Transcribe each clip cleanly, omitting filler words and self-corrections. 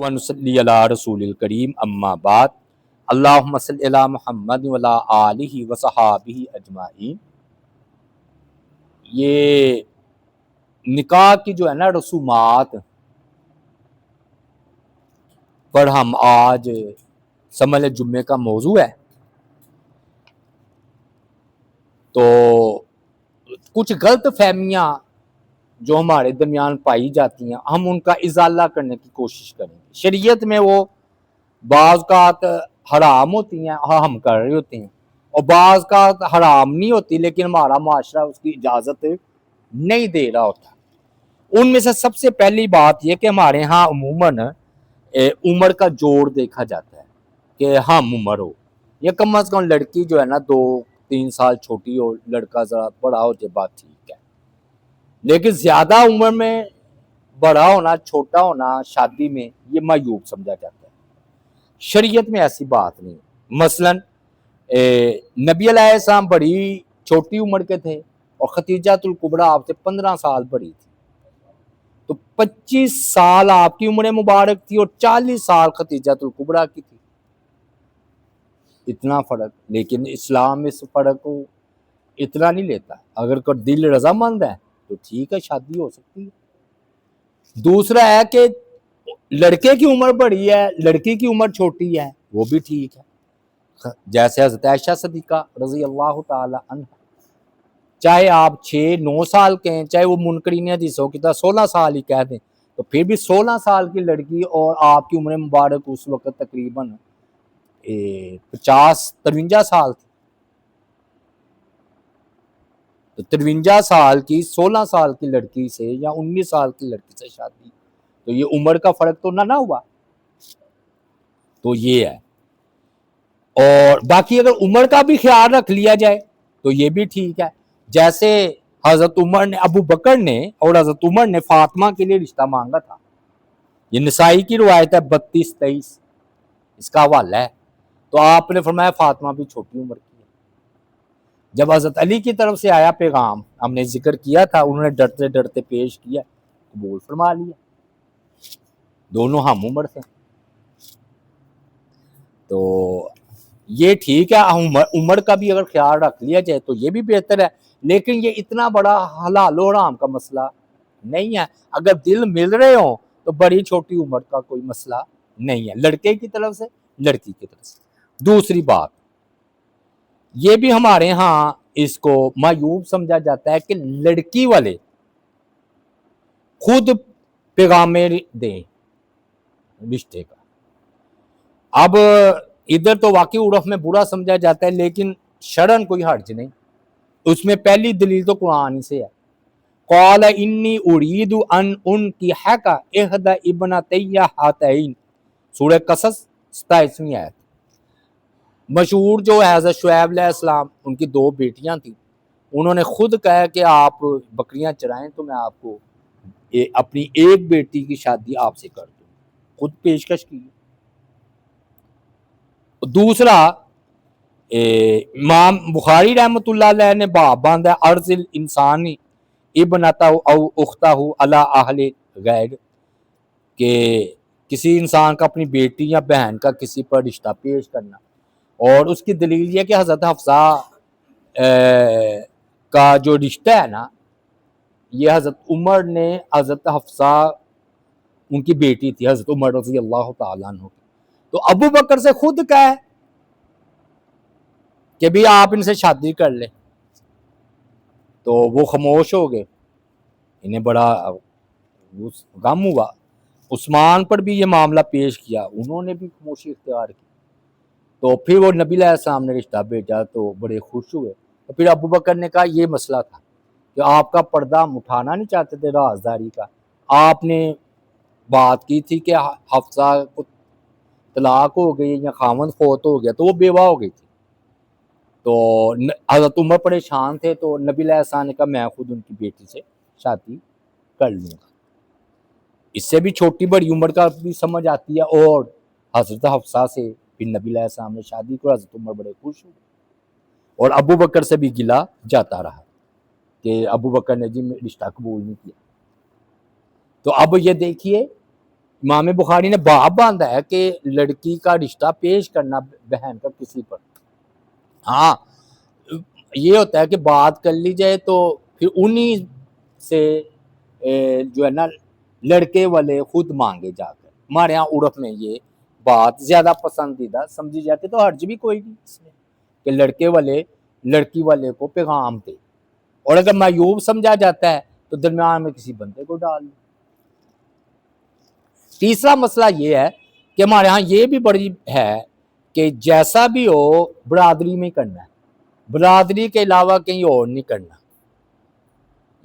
ونصلی علی رسول الکریم اما بعد اللہم صلی علی محمد وعلی آلہ وصحابہ اجمعین۔ یہ نکاح کی جو ہے نا رسومات پر ہم آج سمل جمعے کا موضوع ہے، تو کچھ غلط فہمیاں جو ہمارے درمیان پائی جاتی ہیں ہم ان کا ازالہ کرنے کی کوشش کریں گے۔ شریعت میں وہ بعض اوقات حرام ہوتی ہیں، ہم کر رہے ہوتے ہیں، اور بعض اوقات حرام نہیں ہوتی لیکن ہمارا معاشرہ اس کی اجازت نہیں دے رہا ہوتا۔ ان میں سے سب سے پہلی بات یہ کہ ہمارے ہاں عموماً عمر کا جوڑ دیکھا جاتا ہے کہ ہم عمر ہو، یا کم از کم لڑکی جو ہے نا 2-3 سال چھوٹی ہو، لڑکا ذرا بڑا ہو جائے بات ٹھیک ہے، لیکن زیادہ عمر میں بڑا ہونا چھوٹا ہونا شادی میں یہ معیوب سمجھا جاتا ہے۔ شریعت میں ایسی بات نہیں۔ مثلا نبی علیہ السلام بڑی چھوٹی عمر کے تھے اور ختیجۃ الکبریٰ آپ سے 15 سال بڑی تھی، تو 25 سال آپ کی عمر مبارک تھی اور 40 سال ختیجۃ الکبریٰ کی تھی، اتنا فرق۔ لیکن اسلام اس فرق کو اتنا نہیں لیتا، اگر کوئی دل رضامند ہے تو ٹھیک ہے، شادی ہو سکتی ہے۔ دوسرا ہے کہ لڑکے کی عمر بڑی ہے، لڑکی کی عمر چھوٹی ہے، وہ بھی ٹھیک ہے۔ جیسے حضرت عائشہ صدیقہ رضی اللہ تعالی عنہ، چاہے آپ 6-9 سال کے ہیں، چاہے وہ منکرین حدیثوں کی طرح 16 سال ہی کہہ دیں، تو پھر بھی 16 سال کی لڑکی اور آپ کی عمر مبارک اس وقت تقریباً 53 سال تھی، تو 53 سال کی 16 سال کی لڑکی سے یا 19 سال کی لڑکی سے شادی، تو یہ عمر کا فرق تو نہ ہوا۔ تو یہ ہے، اور باقی اگر عمر کا بھی خیال رکھ لیا جائے تو یہ بھی ٹھیک ہے۔ جیسے حضرت عمر نے، ابو بکر نے اور حضرت عمر نے فاطمہ کے لیے رشتہ مانگا تھا، یہ نسائی کی روایت ہے 32-23، اس کا حوالہ ہے، تو آپ نے فرمایا فاطمہ بھی چھوٹی عمر کی ہے۔ جب حضرت علی کی طرف سے آیا پیغام، ہم نے ذکر کیا تھا، انہوں نے ڈرتے ڈرتے پیش کیا، قبول فرما لیا، دونوں ہم عمر تھے، تو یہ ٹھیک ہے۔ عمر کا بھی اگر خیال رکھ لیا جائے تو یہ بھی بہتر ہے، لیکن یہ اتنا بڑا حلال و حرام کا مسئلہ نہیں ہے۔ اگر دل مل رہے ہوں تو بڑی چھوٹی عمر کا کوئی مسئلہ نہیں ہے، لڑکے کی طرف سے لڑکی کی طرف سے۔ دوسری بات یہ بھی ہمارے ہاں اس کو معیوب سمجھا جاتا ہے کہ لڑکی والے خود پیغام دیں رشتے کا۔ اب ادھر تو واقعی عرف میں برا سمجھا جاتا ہے، لیکن شرعن کوئی حرج نہیں، اس میں پہلی دلیل تو قرآن سے ہے۔ قال انی ارید ان انکحک احدی ابنتی ہاتین، سورہ قصص 27ویں آیت۔ مشہور جو ہے حضرت شعیب علیہ السلام، ان کی 2 بیٹیاں تھیں، انہوں نے خود کہا کہ آپ بکریاں چرائیں تو میں آپ کو اپنی ایک بیٹی کی شادی آپ سے کر دوں، خود پیشکش کی۔ دوسرا امام بخاری رحمۃ اللہ علیہ نے باب باندھا ارسل انسانی ابنتہ او اختہ علی اہل غیر، کہ کسی انسان کا اپنی بیٹی یا بہن کا کسی پر رشتہ پیش کرنا، اور اس کی دلیل یہ کہ حضرت حفصہ کا جو رشتہ ہے نا، یہ حضرت عمر نے، حضرت حفصہ ان کی بیٹی تھی حضرت عمر رضی اللہ تعالیٰ عنہ، تو ابو بکر سے خود کہا کہ بھی آپ ان سے شادی کر لیں، تو وہ خاموش ہو گئے، انہیں بڑا غم ہوا۔ عثمان پر بھی یہ معاملہ پیش کیا، انہوں نے بھی خاموشی اختیار کی، تو پھر وہ نبی علیہ السلام نے رشتہ بھیجا تو بڑے خوش ہوئے۔ تو پھر ابو بکر نے کہا یہ مسئلہ تھا کہ آپ کا پردہ ہم اٹھانا نہیں چاہتے تھے رازداری کا، آپ نے بات کی تھی کہ حفصہ کو طلاق ہو گئی یا خاوند فوت ہو گیا تو وہ بیوہ ہو گئی تھی، تو حضرت عمر پریشان تھے، تو نبی علیہ السلام نے کہا میں خود ان کی بیٹی سے شادی کر لوں گا۔ اس سے بھی چھوٹی بڑی عمر کا بھی سمجھ آتی ہے، اور حضرت حفصہ سے پھر نبی علیہ السلام نے شادی کو، حضرت عمر بڑے خوش ہوئے، اور ابو بکر سے بھی گلا جاتا رہا کہ ابو بکر نے جی رشتہ قبول نہیں کیا۔ تو اب یہ دیکھیے امام بخاری نے باب باندھا ہے کہ لڑکی کا رشتہ پیش کرنا بہن کا کسی پر، ہاں یہ ہوتا ہے کہ بات کر لی جائے تو پھر انہی سے جو ہے نا لڑکے والے خود مانگے جا کر. ہمارے یہاں عرف میں یہ بات زیادہ پسندیدہ سمجھی جاتی، تو حرج بھی کوئی نہیں اس میں کہ لڑکے والے لڑکی والے کو پیغام دے، اور اگر معیوب سمجھا جاتا ہے تو درمیان میں کسی بندے کو ڈال دے. تیسرا مسئلہ یہ ہے کہ ہمارے ہاں یہ بھی بڑی ہے کہ جیسا بھی ہو برادری میں کرنا ہے، برادری کے علاوہ کہیں اور نہیں کرنا.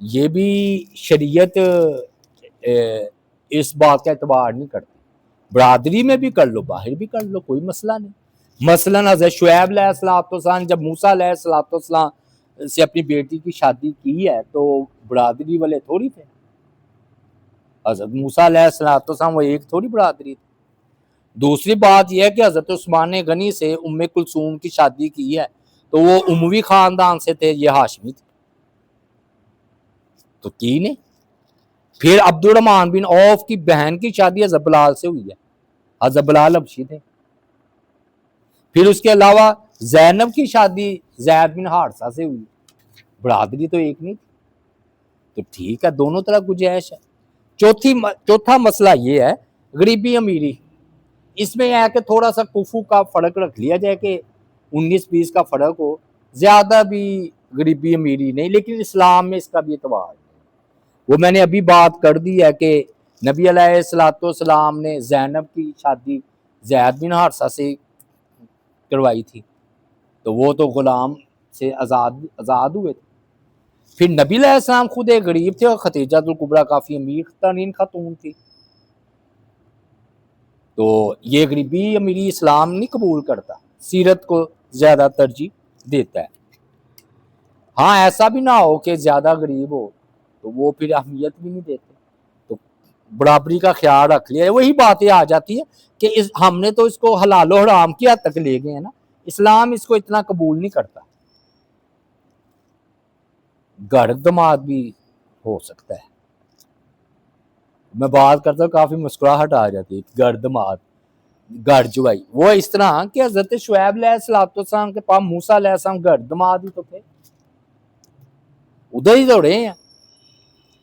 یہ بھی شریعت اس بات کا اعتبار نہیں کرتی. برادری میں بھی کر لو، باہر بھی کر لو، کوئی مسئلہ نہیں. مثلاً حضرت شعیب علیہ السلام جب موسیٰ علیہ السلام سے اپنی بیٹی کی شادی کی ہے تو برادری والے تھوڑی تھے. حضرت موسیٰ علیہ السلام وہ ایک تھوڑی برادری تھی. دوسری بات یہ ہے کہ حضرت عثمان غنی سے ام کلثوم کی شادی کی ہے تو وہ اموی خاندان سے تھے، یہ ہاشمی تھے تو کی نہیں. پھر عبد الرحمن بن عوف کی بہن کی شادی حضرت بلال سے ہوئی ہے، حضرت بلال حبشی تھے. پھر اس کے علاوہ زینب کی شادی زید بن حارثہ سے ہوئی، برادری تو ایک نہیں تھی. تو ٹھیک ہے، دونوں طرح گنجائش ہے. چوتھا مسئلہ یہ ہے غریبی امیری. اس میں یہ ہے کہ تھوڑا سا کفو کا فرق رکھ لیا جائے کہ 19-20 کا فرق ہو، زیادہ بھی غریبی امیری نہیں، لیکن اسلام میں اس کا بھی اعتبار ہے. وہ میں نے ابھی بات کر دی ہے کہ نبی علیہ السلام نے زینب کی شادی زید بن حارثہ سے کروائی تھی تو وہ تو غلام سے آزاد ہوئے تھے. پھر نبی علیہ السلام خود ایک غریب تھے اور خدیجہ الکبریٰ کافی امیر ترین خاتون تھی. تو یہ غریبی امیری اسلام نہیں قبول کرتا، سیرت کو زیادہ ترجیح دیتا ہے. ہاں ایسا بھی نہ ہو کہ زیادہ غریب ہو تو وہ پھر اہمیت بھی نہیں دیتے، تو برابری کا خیال رکھ لیا. وہی باتیں آ جاتی ہے کہ ہم نے تو اس کو حلال و حرام کی حد تک لے گئے ہیں نا، اسلام اس کو اتنا قبول نہیں کرتا. گھر دماد بھی ہو سکتا ہے، میں بات کرتا ہوں کافی مسکراہٹ آ جاتی ہے. گھر دماد، گھر جوائی، وہ اس طرح کہ حضرت شعیب علیہ السلام کے پاس موسیٰ علیہ السلام گھر دماد ہی تو تھے، ادھر ہی تو رہے ہیں.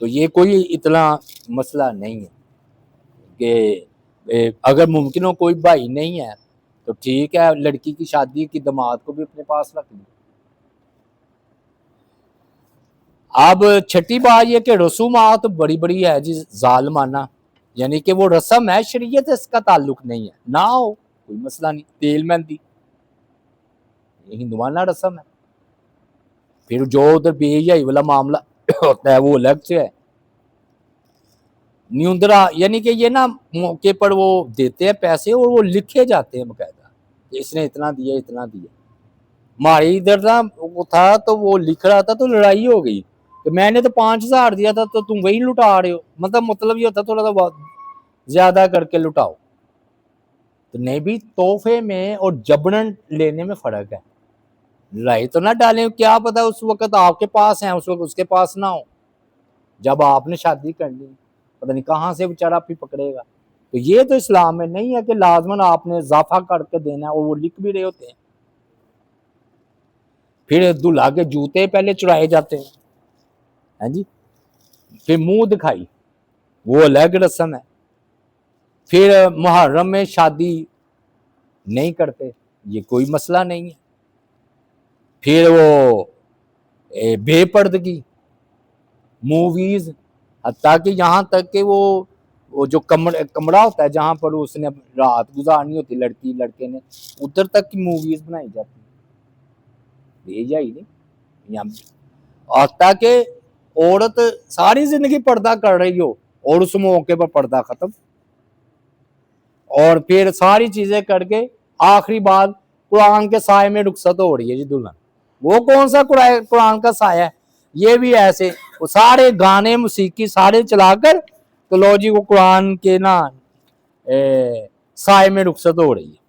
تو یہ کوئی اتنا مسئلہ نہیں ہے کہ اگر ممکن ہو کوئی بھائی نہیں ہے تو ٹھیک ہے، لڑکی کی شادی کی دماد کو بھی اپنے پاس رکھ لی. اب چھٹی بات یہ کہ رسومات بڑی بڑی ہے جی ظالمانہ، یعنی کہ وہ رسم ہے، شریعت اس کا تعلق نہیں ہے. نہ ہو کوئی مسئلہ نہیں، تیل مہندی یہ ہندوانہ رسم ہے. پھر جو ادھر بے حیائی والا معاملہ ہوتا ہے وہ الگ سے ہے. نیوندرا یعنی کہ یہ نا موقع پر وہ دیتے ہیں پیسے اور وہ لکھے جاتے ہیں باقاعدہ کہ اس نے اتنا دیا اتنا دیا. ہمارے ادھر نا وہ تھا تو وہ لکھ رہا تھا تو لڑائی ہو گئی کہ میں نے تو 5,000 دیا تھا تو تم وہی لٹا رہے ہو. مطلب یہ ہوتا تھوڑا سا زیادہ کر کے لٹاؤ. تو نہیں بھی تحفے میں اور جبرن لینے میں فرق ہے. لڑائی تو نہ ڈالیں، کیا پتا اس وقت آپ کے پاس ہیں اس وقت اس کے پاس نہ ہو. جب آپ نے شادی کرنی پتہ نہیں کہاں سے بیچارہ بھی پکڑے گا. تو یہ تو اسلام میں نہیں ہے کہ لازماً آپ نے اضافہ کر کے دینا ہے، اور وہ لکھ بھی رہے ہوتے ہیں. پھر دلہا کے جوتے پہلے چڑھائے جاتے ہیں، ہاں جی. پھر منہ دکھائی وہ الگ رسم ہے. پھر محرم میں شادی نہیں کرتے، یہ کوئی مسئلہ نہیں ہے. پھر وہ بے پردگی، موویز، حتیٰ کہ یہاں تک کہ وہ جو کمرہ ہوتا ہے جہاں پر اس نے رات گزارنی ہوتی لڑکی لڑکے نے، ادھر تک کی موویز بنائی جاتی ہیں. بھیجا ہی نہیں. حتیٰ کہ عورت ساری زندگی پردہ کر رہی ہو اور اس موقع پر پردہ ختم، اور پھر ساری چیزیں کر کے آخری بات قرآن کے سائے میں رخصت ہو رہی ہے جی دلہن. وہ کون سا قرآن کا سایہ ہے؟ یہ بھی ایسے وہ سارے گانے موسیقی سارے چلا کر تو لو جی وہ قرآن کے نا سائے میں رخصت ہو رہی ہے.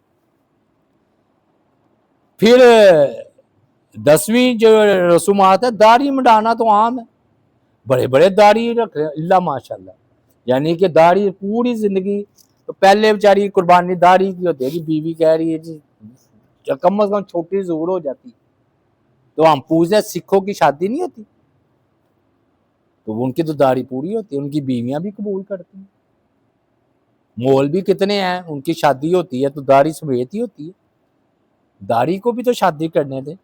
پھر 10ویں جو رسومات ہے، داڑھی مڈانا تو عام ہے، بڑے بڑے داڑھی رکھ رہے ہیں اللہ ماشاء اللہ. یعنی کہ داڑھی پوری زندگی تو پہلے بیچاری قربانی داڑھی کی ہوتی ہے کہ بیوی کہہ رہی ہے جی کم از کم چھوٹی ضرور ہو جاتی تو ہم پوچھتے سکھوں کی شادی نہیں ہوتی تو ان کی تو داڑھی پوری ہوتی ہے, ان کی بیویاں بھی قبول کرتی ہیں. مول بھی کتنے ہیں ان کی شادی ہوتی ہے تو داڑھی سمیت ہی ہوتی ہے, داڑھی کو بھی تو شادی کرنے دیں,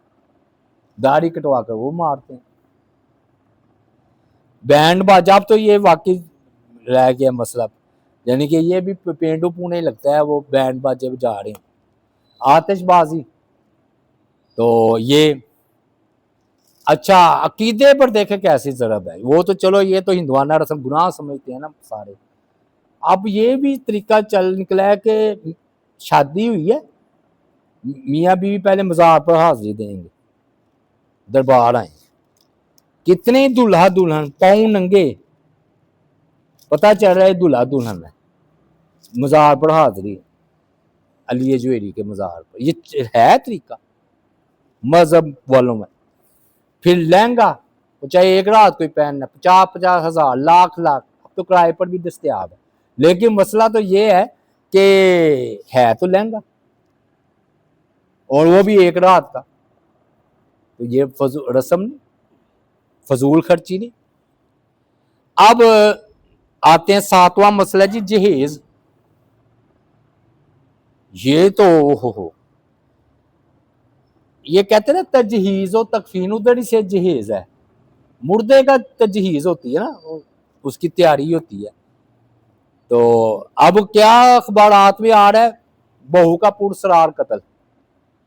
داڑھی کٹوا کر وہ مارتے ہیں. بینڈ باجا اب تو یہ واقعی رہ گیا مسئلہ, یعنی کہ یہ بھی پینڈو پونے لگتا ہے وہ بینڈ باجے بجا رہے ہیں. آتش بازی تو یہ اچھا عقیدے پر دیکھیں کیسی ضرب ہے, وہ تو چلو یہ تو ہندوانہ رسم گناہ سمجھتے ہیں نا سارے. اب یہ بھی طریقہ چل نکلا ہے کہ شادی ہوئی ہے میاں بیوی پہلے مزار پر حاضری دیں گے, دربار آئیں, کتنے دلہا دلہن پاؤں ننگے, پتہ چل رہا ہے دلہا دلہن ہے, مزار پر حاضری علی جویری کے مزار پر. یہ ہے طریقہ مذہب والوں میں. پھر لہنگا چاہے ایک رات کوئی پہننا 50,000 ہزار لاکھ اب تو کرائے پر بھی دستیاب ہے, لیکن مسئلہ تو یہ ہے کہ ہے تو لہنگا اور وہ بھی ایک رات کا, تو یہ رسم نہیں, فضول خرچی نہیں. اب آتے ہیں 7واں مسئلہ جی جہیز. یہ تو ہو یہ کہتے ہیں نا تجہیز و تکفین, ادھر ہی سے جہیز ہے, مردے کا تجہیز ہوتی ہے نا, اس کی تیاری ہوتی ہے. تو اب کیا اخبارات میں آ رہا ہے بہو کا پرسرار قتل,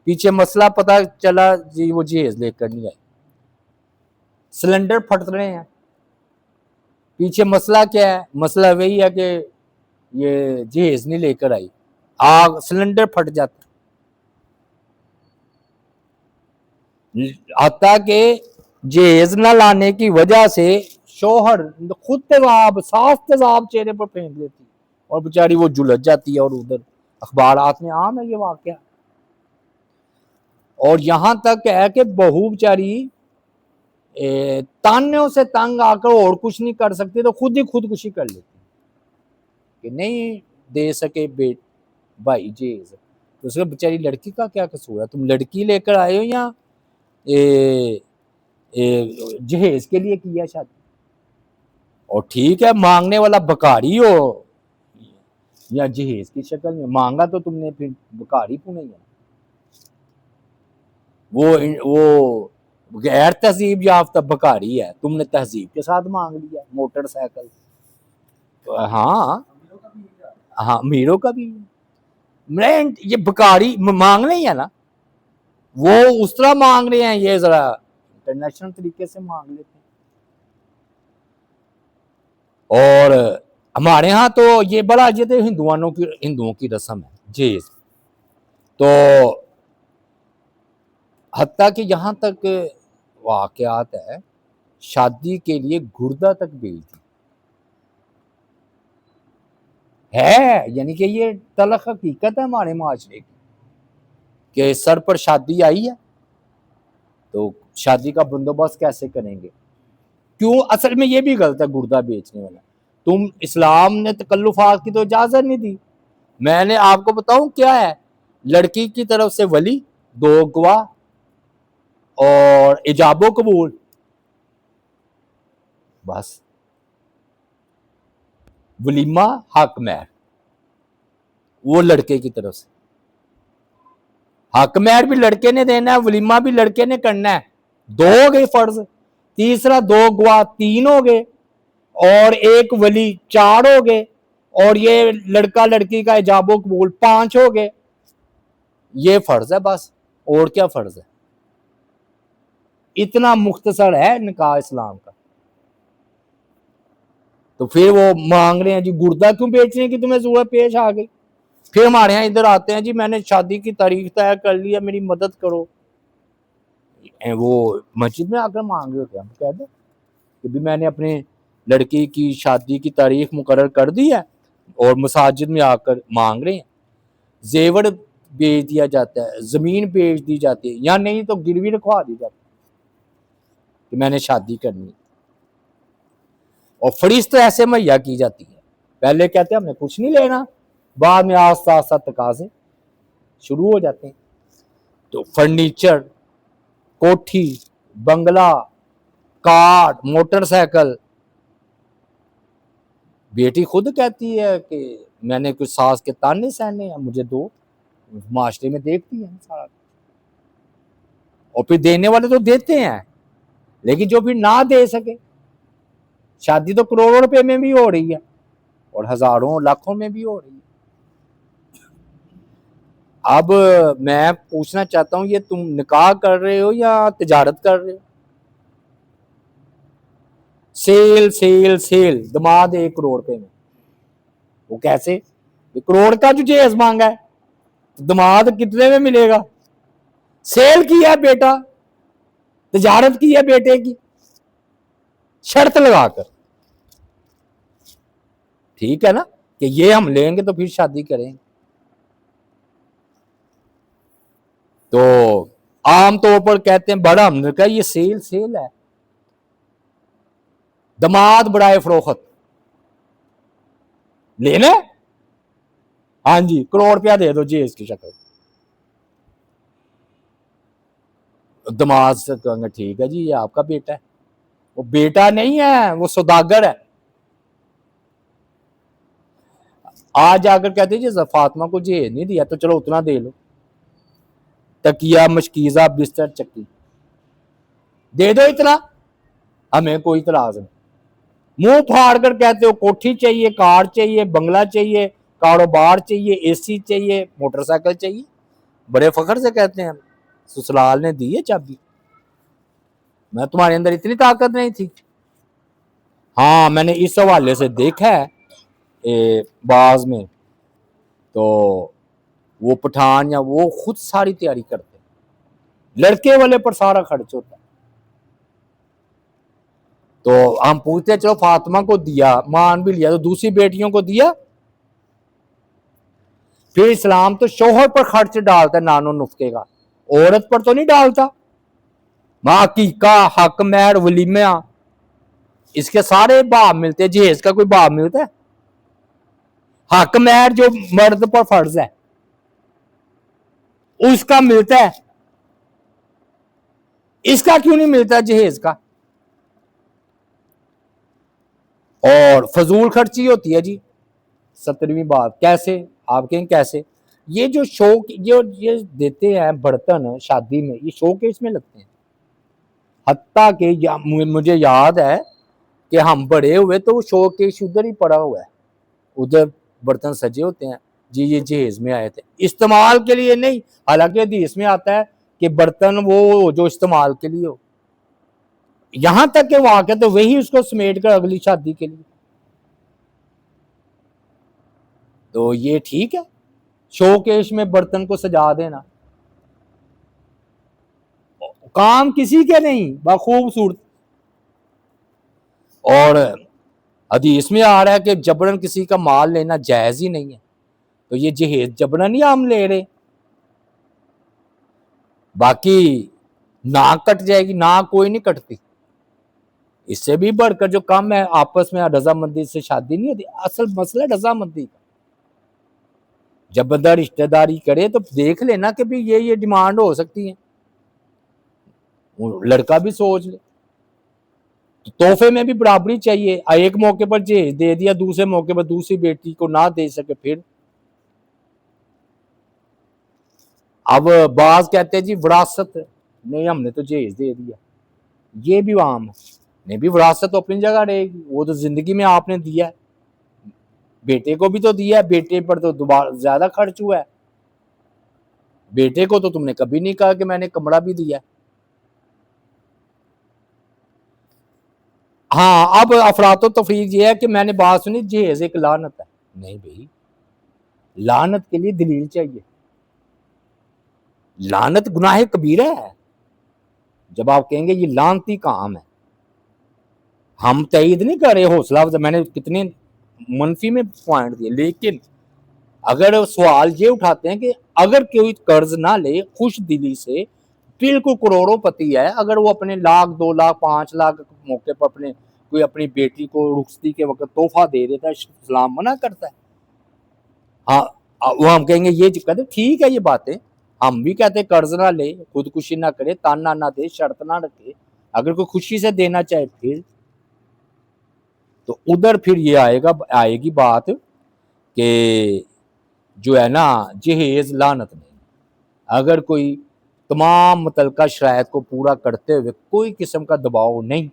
پیچھے مسئلہ پتا چلا جی وہ جہیز لے کر نہیں آئی, سلنڈر پھٹ رہے ہیں, پیچھے مسئلہ کیا ہے, مسئلہ وہی ہے کہ یہ جہیز نہیں لے کر آئی, آگ سلنڈر پھٹ جاتا. حتیٰ کہ جہیز نہ لانے کی وجہ سے شوہر خود تیزاب صاف تیزاب چہرے پر پھینک دیتی اور بیچاری وہ جلد جاتی ہے, اور ادھر اخبارات میں عام ہے یہ واقعہ. اور یہاں تک ہے کہ بہو بیچاری تانوں سے تنگ آ کر اور کچھ نہیں کر سکتی تو خود ہی خودکشی کر لیتی کہ نہیں دے سکے بھائی جہیز. تو اس کا بیچاری لڑکی کا کیا قصور ہے, تم لڑکی لے کر آئے ہو یا جہیز کے لیے کیا شادی. اور ٹھیک ہے مانگنے والا بکاری ہو یا جہیز کی شکل میں مانگا تو تم نے پھر بکاری کیوں نہیں ہے, وہ غیر تہذیب یافتہ بکاری ہے, تم نے تہذیب کے ساتھ مانگ لیا موٹر سائیکل. ہاں ہاں امیروں کا بھی یہ بکاری مانگنے ہی ہے نا, وہ اس طرح مانگ رہے ہیں, یہ ذرا انٹرنیشنل طریقے سے مانگ لیتے ہیں. اور ہمارے ہاں تو یہ بڑا یہ تو ہندوؤں کی رسم ہے جہیز. تو حتیٰ کہ یہاں تک واقعات ہے شادی کے لیے گردہ تک بھیجتی ہے, یعنی کہ یہ تلخ حقیقت ہے ہمارے معاشرے کی کہ سر پر شادی آئی ہے تو شادی کا بندوبست کیسے کریں گے. کیوں اصل میں یہ بھی غلط ہے گردہ بیچنے والا, تم اسلام نے تکلفات کی تو اجازت نہیں دی. میں نے آپ کو بتاؤں کیا ہے, لڑکی کی طرف سے ولی 2 گواہ اور ایجاب و قبول, بس ولیمہ حق مہر وہ لڑکے کی طرف سے, حق مہر بھی لڑکے نے دینا ہے, ولیمہ بھی لڑکے نے کرنا ہے, 2 ہو گئے فرض, تیسرا 2 گواہ 3 ہو گئے, اور 1 ولی 4 ہو گئے, اور یہ لڑکا لڑکی کا ایجاب و قبول 5 ہو گئے. یہ فرض ہے بس, اور کیا فرض ہے, اتنا مختصر ہے نکاح اسلام کا. تو پھر وہ مانگ رہے ہیں جی گردہ کیوں بیچنے کی تمہیں ضرورت پیش آ گئی. پھر ہمارے یہاں ادھر آتے ہیں جی میں نے شادی کی تاریخ طے کر لی ہے میری مدد کرو, وہ مسجد میں آ کر مانگ رہے ہوتے ہیں, ہم کہہ دیں کہ بھی میں نے اپنے لڑکی کی شادی کی تاریخ مقرر کر دی ہے اور مساجد میں آ کر مانگ رہے ہیں. زیور بیچ دیا جاتا ہے, زمین بیچ دی جاتی ہے, یا نہیں تو گروی رکھوا دی جاتی کہ میں نے شادی کرنی, اور فریض تو ایسے مہیا کی جاتی ہے. پہلے کہتے ہیں ہم نے کچھ نہیں لینا، بعد میں آہستہ آہستہ تقاضے شروع ہو جاتے ہیں. تو فرنیچر، کوٹھی، بنگلہ، کار، موٹر سائیکل. بیٹی خود کہتی ہے کہ میں نے کچھ ساس کے تانے سہنے ہیں، مجھے دو. معاشرے میں دیکھتی ہیں سارا. اور پھر دینے والے تو دیتے ہیں، لیکن جو پھر نہ دے سکے. شادی تو کروڑوں روپے میں بھی ہو رہی ہے اور ہزاروں لاکھوں میں بھی ہو رہی ہے. اب میں پوچھنا چاہتا ہوں، یہ تم نکاح کر رہے ہو یا تجارت کر رہے ہو؟ سیل سیل سیل، دماد 1 کروڑ روپے میں. وہ کیسے؟ کروڑ کا جو جہیز مانگا ہے، دماد کتنے میں ملے گا؟ سیل کی ہے بیٹا، تجارت کی ہے بیٹے کی، شرط لگا کر. ٹھیک ہے نا کہ یہ ہم لیں گے تو پھر شادی کریں گے. تو عام طور پر کہتے ہیں بڑا، ہم نے کہا یہ سیل سیل ہے. دماد برائے فروخت لینا، ہاں جی کروڑ روپیہ دے دو جہیز کی شکل. دماد سے کہیں گے ٹھیک ہے جی یہ آپ کا بیٹا ہے. وہ بیٹا نہیں ہے، وہ سوداگر ہے. آج جا کر کہتے جی فاطمہ کو جہیز نہیں دیا تو چلو اتنا دے لو، تکیہ، مشکیزہ، بستر، چکی دے دو اتنا، ہمیں کوئی اعتراض نہیں. منہ پھاڑ کر کہتے ہو کوٹھی چاہیے، کار چاہیے، بنگلہ چاہیے، کاروبار چاہیے، اے سی چاہیے، موٹر سائیکل چاہیے. بڑے فخر سے کہتے ہیں سسرال نے دی ہے چابی، میں تمہارے اندر اتنی طاقت نہیں تھی. ہاں میں نے اس حوالے سے دیکھا ہے بعض میں تو وہ پٹھان یا وہ خود ساری تیاری کرتے ہیں، لڑکے والے پر سارا خرچ ہوتا ہے. تو ہم پوچھتے ہیں چلو فاطمہ کو دیا، مان بھی لیا، تو دوسری بیٹیوں کو دیا؟ پھر اسلام تو شوہر پر خرچ ڈالتا ہے نان و نفقے کا، عورت پر تو نہیں ڈالتا. ماں عقیقہ، حق مہر، ولیمہ، اس کے سارے باب ملتے ہیں، جہیز کا کوئی باب ملتا ہے؟ حق مہر جو مرد پر فرض ہے اس کا ملتا ہے، اس کا کیوں نہیں ملتا جہیز کا؟ اور فضول خرچی ہوتی ہے جی. 17ویں بات کیسے؟ آپ کہیں کیسے؟ یہ جو شوق یہ دیتے ہیں برتن شادی میں، یہ شو کیس میں لگتے ہیں. حتیٰ کہ مجھے یاد ہے کہ ہم بڑے ہوئے تو وہ شو کیس ادھر ہی پڑا ہوا ہے، ادھر برتن سجے ہوتے ہیں جی یہ جہیز میں آئے تھے، استعمال کے لیے نہیں. حالانکہ حدیث میں آتا ہے کہ برتن وہ جو استعمال کے لیے ہو. یہاں تک کہ واقع تو وہی اس کو سمیٹ کر اگلی شادی کے لیے. تو یہ ٹھیک ہے شو کیش میں برتن کو سجا دینا؟ کام کسی کے نہیں، بخوبصورت. اور حدیث میں آ رہا ہے کہ جبرن کسی کا مال لینا جائز ہی نہیں ہے. تو یہ جہیز جبرن ہی ہم لے رہے. باقی ناک کٹ جائے گی، ناک کوئی نہیں کٹتی. اس سے بھی بڑھ کر جو کم ہے آپس میں رضامندی سے شادی نہیں ہوتی. اصل مسئلہ رضامندی کا. جب بندہ رشتہ داری کرے تو دیکھ لینا کہ بھی یہ ڈیمانڈ ہو سکتی ہے، لڑکا بھی سوچ لے. تحفے میں بھی برابری چاہیے. ایک موقع پر جہیز دے دیا، دوسرے موقع پر دوسری بیٹی کو نہ دے سکے پھر. اب بعض کہتے ہیں جی وراثت نہیں، ہم نے تو جہیز دے دیا. یہ بھی عام ہے، نہیں بھی وراثت تو اپنی جگہ رہے گی، وہ تو زندگی میں آپ نے دیا ہے، بیٹے کو بھی تو دیا ہے، بیٹے پر تو دوبارہ زیادہ خرچ ہوا ہے. بیٹے کو تو تم نے کبھی نہیں کہا کہ میں نے کمرہ بھی دیا. ہاں اب افراط و تفریق یہ ہے کہ میں نے بات سنی جہیز ایک لعنت ہے. نہیں بھائی، لعنت کے لیے دلیل چاہیے. لعنت گناہ کبیرہ ہے. جب آپ کہیں گے یہ لعنتی کام ہے، ہم تائید نہیں کر رہے، حوصلہ افزا میں نے کتنے منفی میں پوائنٹ دیے، لیکن اگر سوال یہ اٹھاتے ہیں کہ اگر کوئی قرض نہ لے خوش دلی سے، بالکل کروڑوں پتی ہے، اگر وہ اپنے 1 لاکھ 2 لاکھ 5 لاکھ موقع پر اپنے کوئی اپنی بیٹی کو رخصتی کے وقت تحفہ دے دیتا ہے، اسلام منع کرتا ہے؟ ہاں وہ ہم کہیں گے یہ کہتے ٹھیک ہے یہ باتیں، ہم بھی کہتے قرض نہ لے، خودکشی نہ کرے، تانا نہ دے، شرط نہ رکھے، اگر کوئی خوشی سے دینا چاہے پھر تو ادھر پھر یہ آئے گی بات کہ جو ہے نا جہیز لعنت نہیں، اگر کوئی تمام متعلقہ شرائط کو پورا کرتے ہوئے کوئی قسم کا دباؤ نہیں،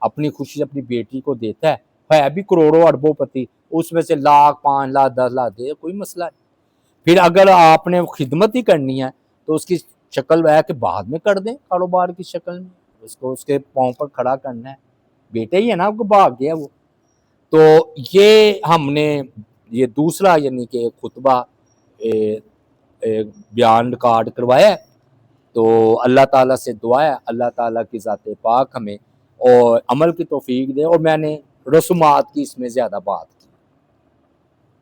اپنی خوشی اپنی بیٹی کو دیتا ہے بھی کروڑوں اربوں پتی، اس میں سے 1,00,000 5,00,000 10,00,000 دے، کوئی مسئلہ نہیں۔ پھر اگر آپ نے خدمت ہی کرنی ہے تو اس کی شکل ہے کہ بعد میں کر دیں، کاروبار کی شکل میں، اس کو اس کے پاؤں پر کھڑا کرنا ہے، بیٹے ہی ہے نا، آپ کو بھاگ گیا وہ۔ تو یہ ہم نے یہ دوسرا یعنی کہ خطبہ بیان ریکارڈ کروایا ہے، تو اللہ تعالیٰ سے دعا ہے اللہ تعالیٰ کی ذات پاک ہمیں اور عمل کی توفیق دے، اور میں نے رسومات کی اس میں زیادہ بات